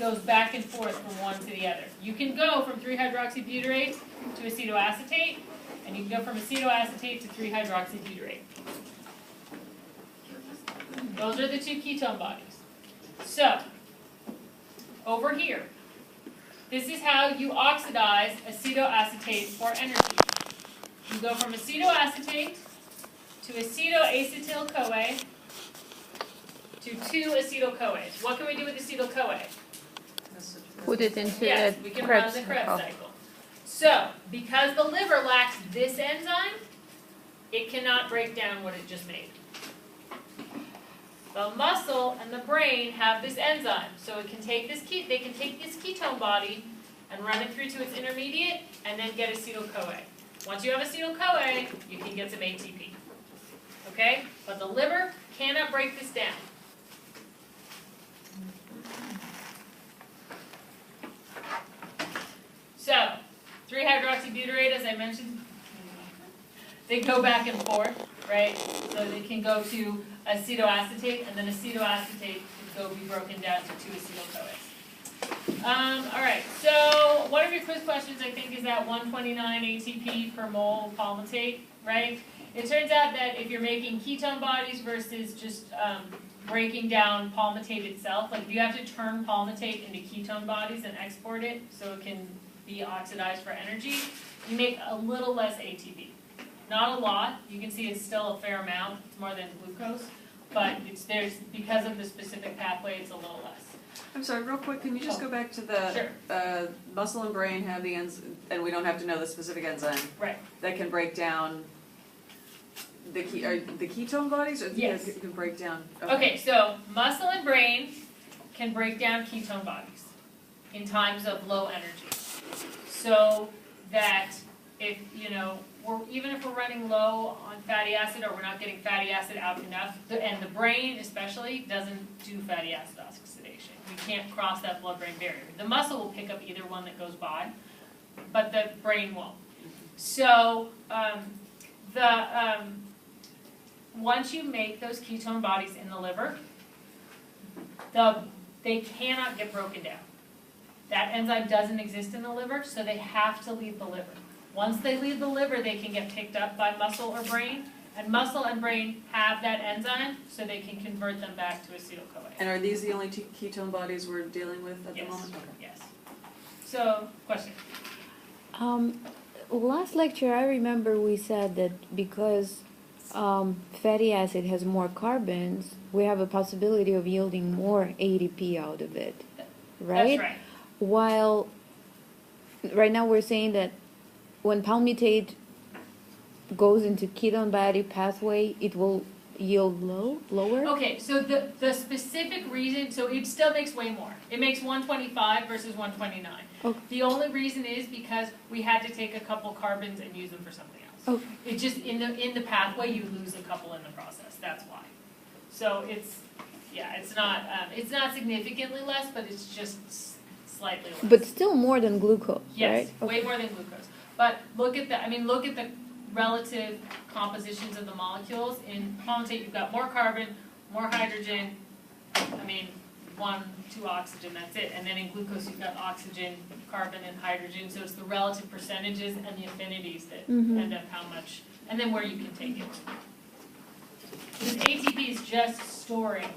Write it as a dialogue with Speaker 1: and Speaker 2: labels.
Speaker 1: goes back and forth from one to the other. You can go from 3-hydroxybutyrate to acetoacetate, and you can go from acetoacetate to 3-hydroxybutyrate. Those are the two ketone bodies. So, over here, this is how you oxidize acetoacetate for energy. You go from acetoacetate to acetoacetyl-CoA to 2-acetyl-CoAs. What can we do with acetyl-CoA?
Speaker 2: Put it into
Speaker 1: Yes,
Speaker 2: the
Speaker 1: we can run
Speaker 2: Krebs
Speaker 1: the Krebs
Speaker 2: cycle.
Speaker 1: cycle. So, because the liver lacks this enzyme, it cannot break down what it just made. The muscle and the brain have this enzyme, so it can take this they can take this ketone body and run it through to its intermediate and then get acetyl-CoA. Once you have acetyl-CoA, you can get some ATP. Okay? But the liver cannot break this down. So, 3-hydroxybutyrate, as I mentioned, they go back and forth, right? So they can go to acetoacetate, and then acetoacetate can be broken down to 2-acetyl-CoAs. All right, so one of your quiz questions, I think, is that 129 ATP per mole palmitate, right? It turns out that if you're making ketone bodies versus just breaking down palmitate itself, like if you have to turn palmitate into ketone bodies and export it so it can be oxidized for energy, you make a little less ATP. Not a lot. You can see it's still a fair amount. It's more than glucose, but there's because of the specific pathway, it's a little less.
Speaker 3: I'm sorry, real quick, can you just go back to the muscle and brain have the and we don't have to know the specific enzyme
Speaker 1: Right.
Speaker 3: that can break down the ketone bodies, or
Speaker 1: Yes.
Speaker 3: can break down?
Speaker 1: Okay, so muscle and brain can break down ketone bodies in times of low energy. So that if, even if we're running low on fatty acid or we're not getting fatty acid out enough, and the brain especially doesn't do fatty acid oxidation. We can't cross that blood-brain barrier. The muscle will pick up either one that goes by, but the brain won't. So once you make those ketone bodies in the liver, they cannot get broken down. That enzyme doesn't exist in the liver, so they have to leave the liver. Once they leave the liver, they can get picked up by muscle or brain, and muscle and brain have that enzyme, so they can convert them back to acetyl-CoA.
Speaker 3: And are these the only ketone bodies we're dealing with at the moment? Okay.
Speaker 1: Yes. So, question?
Speaker 2: Last lecture, I remember we said that because fatty acid has more carbons, we have a possibility of yielding more ATP out of it, right?
Speaker 1: That's right.
Speaker 2: While right now we're saying that when palmitate goes into ketone body pathway, it will yield lower?
Speaker 1: Okay, so the specific reason, so it still makes way more. It makes 125 versus 129.
Speaker 2: Okay.
Speaker 1: The only reason is because we had to take a couple carbons and use them for something else.
Speaker 2: Okay.
Speaker 1: It just, in the pathway, you lose a couple in the process, that's why. So it's not significantly less, but it's just slightly less.
Speaker 2: But still more than glucose,
Speaker 1: Yes,
Speaker 2: right?
Speaker 1: way more than glucose. But look at the relative compositions of the molecules. In palmitate, you've got more carbon, more hydrogen, 2 oxygen, that's it. And then in glucose, you've got oxygen, carbon, and hydrogen. So it's the relative percentages and the affinities that end up how much, and then where you can take it. Because ATP is just storing